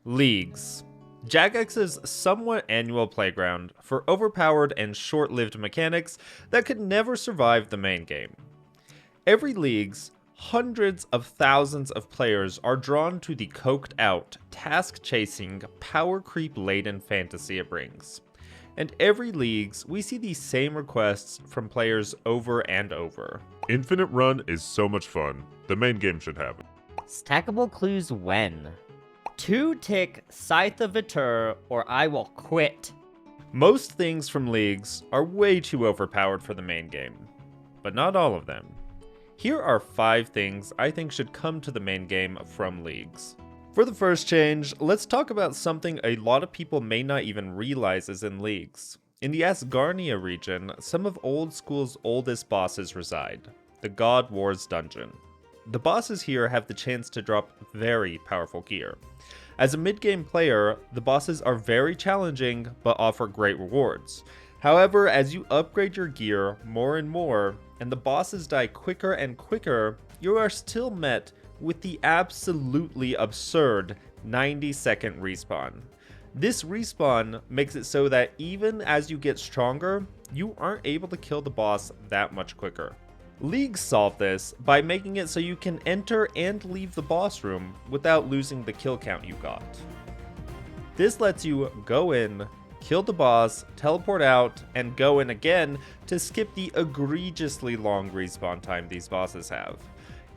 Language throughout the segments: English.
Leagues. Jagex's somewhat annual playground for overpowered and short-lived mechanics that could never survive the main game. Every league's hundreds of thousands of players are drawn to the coked-out, task-chasing, power creep-laden fantasy it brings. And every league's, we see these same requests from players over and over. Infinite Run is so much fun. The main game should have it. Stackable clues when. 2-tick Scythe of Vitur or I will quit. Most things from leagues are way too overpowered for the main game, but not all of them. Here are 5 things I think should come to the main game from leagues. For the first change, let's talk about something a lot of people may not even realize is in leagues. In the Asgarnia region, some of Oldschool's oldest bosses reside, the God Wars dungeon. The bosses here have the chance to drop very powerful gear. As a mid-game player, the bosses are very challenging but offer great rewards. However, as you upgrade your gear more and more, and the bosses die quicker and quicker, you are still met with the absolutely absurd 90-second respawn. This respawn makes it so that even as you get stronger, you aren't able to kill the boss that much quicker. Leagues solve this by making it so you can enter and leave the boss room without losing the kill count you got. This lets you go in, kill the boss, teleport out, and go in again to skip the egregiously long respawn time these bosses have.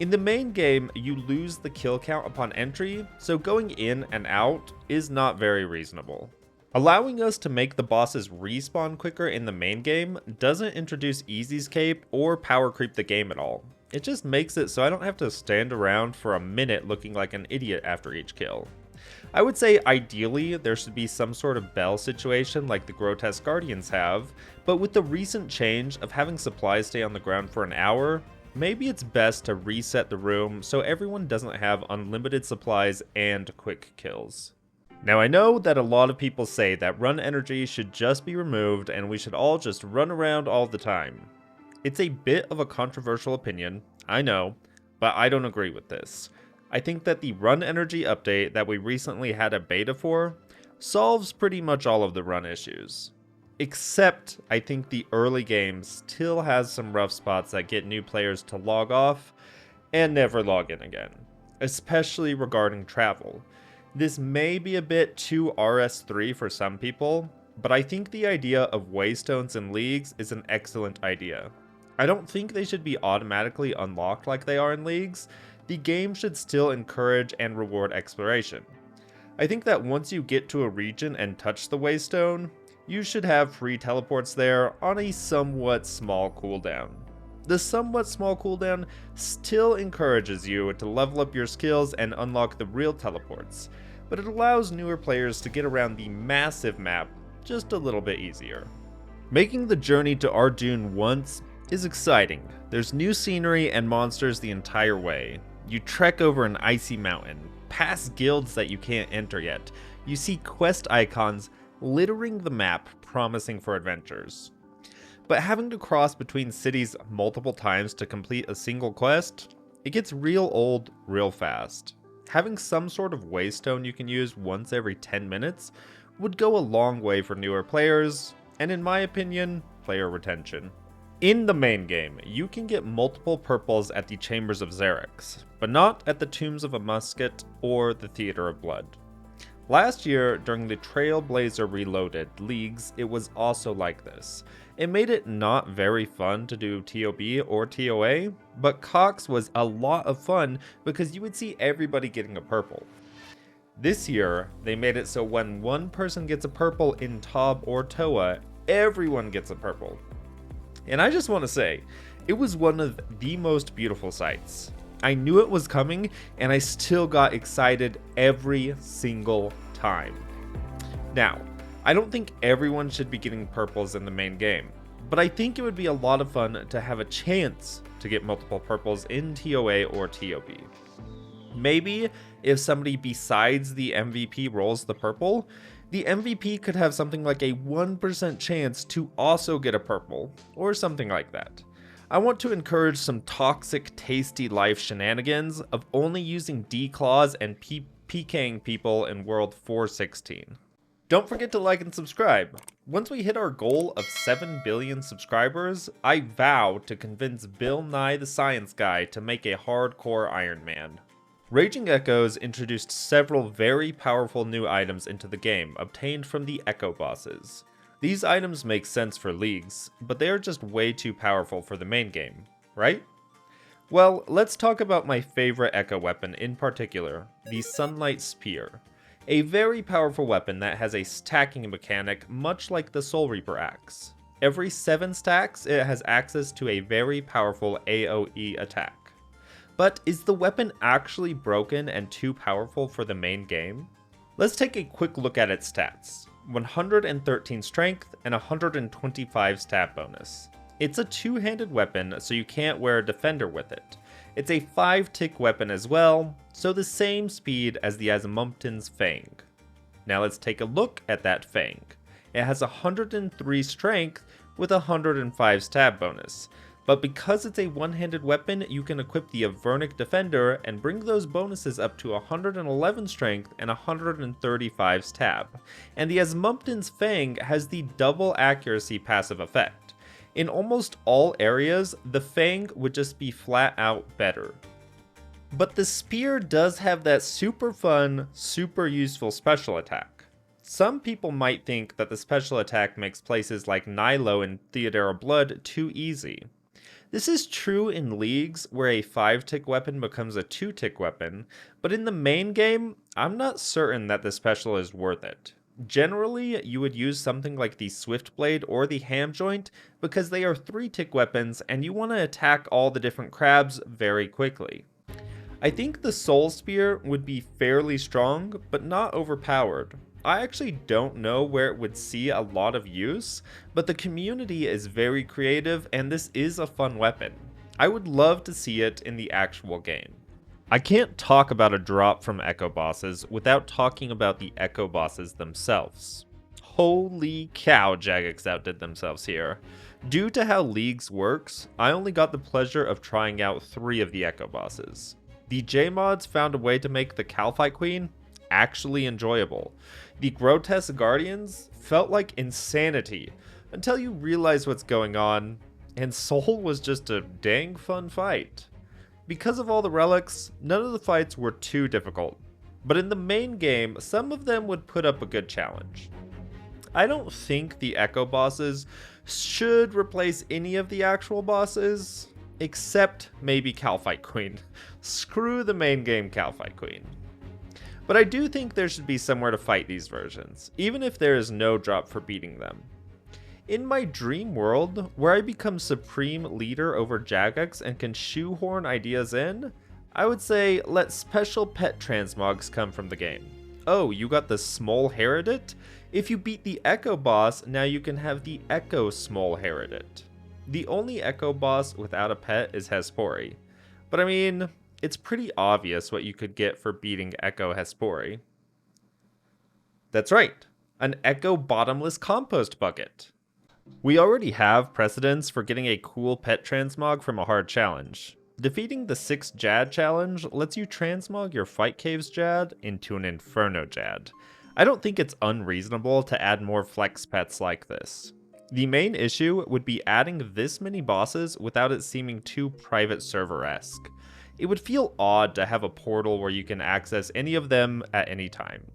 In the main game, you lose the kill count upon entry, so going in and out is not very reasonable. Allowing us to make the bosses respawn quicker in the main game doesn't introduce easy scape or power creep the game at all. It just makes it so I don't have to stand around for a minute looking like an idiot after each kill. I would say ideally there should be some sort of bell situation like the Grotesque Guardians have, but with the recent change of having supplies stay on the ground for an hour, maybe it's best to reset the room so everyone doesn't have unlimited supplies and quick kills. Now I know that a lot of people say that run energy should just be removed and we should all just run around all the time. It's a bit of a controversial opinion, I know, but I don't agree with this. I think that the run energy update that we recently had a beta for solves pretty much all of the run issues. Except I think the early game still has some rough spots that get new players to log off and never log in again, especially regarding travel. This may be a bit too RS3 for some people, but I think the idea of Waystones in leagues is an excellent idea. I don't think they should be automatically unlocked like they are in leagues. The game should still encourage and reward exploration. I think that once you get to a region and touch the Waystone, you should have free teleports there on a somewhat small cooldown. The somewhat small cooldown still encourages you to level up your skills and unlock the real teleports, but it allows newer players to get around the massive map just a little bit easier. Making the journey to Arjun once is exciting. There's new scenery and monsters the entire way. You trek over an icy mountain, past guilds that you can't enter yet. You see quest icons littering the map promising for adventures. But having to cross between cities multiple times to complete a single quest, it gets real old real fast. Having some sort of waystone you can use once every 10 minutes would go a long way for newer players, and in my opinion, player retention. In the main game, you can get multiple purples at the Chambers of Xerix, but not at the Tombs of a Musket or the Theater of Blood. Last year, during the Trailblazer Reloaded leagues, it was also like this. It made it not very fun to do TOB or TOA, but Cox was a lot of fun because you would see everybody getting a purple. This year, they made it so when one person gets a purple in TOB or TOA, everyone gets a purple. And I just want to say, it was one of the most beautiful sights. I knew it was coming, and I still got excited every single time. Now, I don't think everyone should be getting purples in the main game, but I think it would be a lot of fun to have a chance to get multiple purples in TOA or TOB. Maybe if somebody besides the MVP rolls the purple, the MVP could have something like a 1% chance to also get a purple, or something like that. I want to encourage some toxic, tasty life shenanigans of only using D-claws and PKing people in World 416. Don't forget to like and subscribe. Once we hit our goal of 7 billion subscribers, I vow to convince Bill Nye the Science Guy to make a hardcore Ironman. Raging Echoes introduced several very powerful new items into the game, obtained from the Echo bosses. These items make sense for leagues, but they are just way too powerful for the main game, right? Well, let's talk about my favorite Echo weapon in particular, the Sunlight Spear. A very powerful weapon that has a stacking mechanic much like the Soul Reaper axe. Every 7 stacks, it has access to a very powerful AoE attack. But is the weapon actually broken and too powerful for the main game? Let's take a quick look at its stats. 113 strength and 125 stat bonus. It's a two-handed weapon, so you can't wear a defender with it. It's a 5-tick weapon as well, so the same speed as the Azmumpton's Fang. Now let's take a look at that Fang. It has 103 strength with 105 stat bonus. But because it's a one-handed weapon, you can equip the Avernic Defender and bring those bonuses up to 111 strength and 135 stab. And the Azmumpton's Fang has the double accuracy passive effect. In almost all areas, the Fang would just be flat out better. But the Spear does have that super fun, super useful special attack. Some people might think that the special attack makes places like Nilo and Theodora Blood too easy. This is true in leagues where a 5-tick weapon becomes a 2-tick weapon, but in the main game, I'm not certain that the special is worth it. Generally, you would use something like the Swift Blade or the Ham Joint because they are 3-tick weapons and you want to attack all the different crabs very quickly. I think the Soul Spear would be fairly strong, but not overpowered. I actually don't know where it would see a lot of use, but the community is very creative and this is a fun weapon. I would love to see it in the actual game. I can't talk about a drop from Echo bosses without talking about the Echo bosses themselves. Holy cow, Jagex outdid themselves here. Due to how Leagues works, I only got the pleasure of trying out 3 of the Echo bosses. The J-mods found a way to make the Calphite Queen actually enjoyable. The Grotesque Guardians felt like insanity until you realize what's going on, and Soul was just a dang fun fight. Because of all the relics, none of the fights were too difficult, but in the main game, some of them would put up a good challenge. I don't think the Echo bosses should replace any of the actual bosses, except maybe Calphite Queen. Screw the main game Calphite Queen. But I do think there should be somewhere to fight these versions, even if there is no drop for beating them. In my dream world, where I become supreme leader over Jagex and can shoehorn ideas in, I would say let special pet transmogs come from the game. Oh, you got the Small Herodit? If you beat the Echo boss, now you can have the Echo Small Herodit. The only Echo boss without a pet is Hespori. But I mean, it's pretty obvious what you could get for beating Echo Hespori. That's right, an Echo bottomless compost bucket. We already have precedents for getting a cool pet transmog from a hard challenge. Defeating the 6 Jad challenge lets you transmog your Fight Caves Jad into an Inferno Jad. I don't think it's unreasonable to add more flex pets like this. The main issue would be adding this many bosses without it seeming too private server-esque. It would feel odd to have a portal where you can access any of them at any time.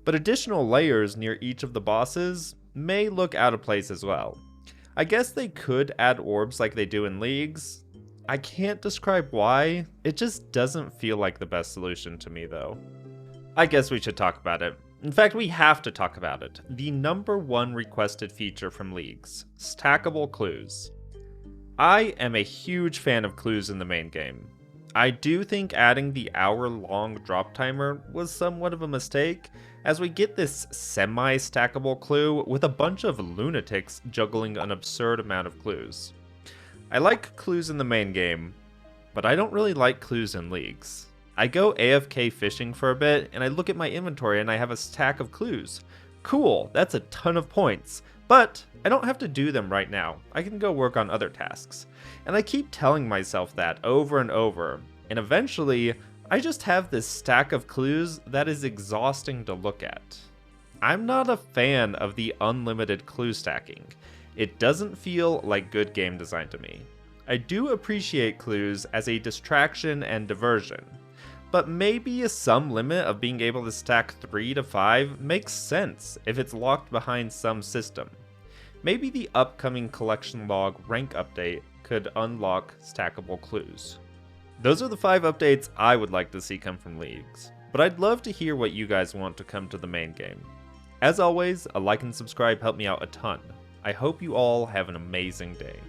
But additional layers near each of the bosses may look out of place as well. I guess they could add orbs like they do in Leagues. I can't describe why, it just doesn't feel like the best solution to me though. I guess we should talk about it. In fact, we have to talk about it. The #1 requested feature from Leagues, Stackable Clues. I am a huge fan of clues in the main game. I do think adding the hour-long drop timer was somewhat of a mistake, as we get this semi-stackable clue with a bunch of lunatics juggling an absurd amount of clues. I like clues in the main game, but I don't really like clues in Leagues. I go AFK fishing for a bit, and I look at my inventory and I have a stack of clues. Cool, that's a ton of points, but I don't have to do them right now. I can go work on other tasks. And I keep telling myself that over and over, and eventually, I just have this stack of clues that is exhausting to look at. I'm not a fan of the unlimited clue stacking. It doesn't feel like good game design to me. I do appreciate clues as a distraction and diversion, but maybe some limit of being able to stack 3 to 5 makes sense if it's locked behind some system. Maybe the upcoming collection log rank update could unlock stackable clues. Those are the 5 updates I would like to see come from leagues, but I'd love to hear what you guys want to come to the main game. As always, a like and subscribe help me out a ton. I hope you all have an amazing day.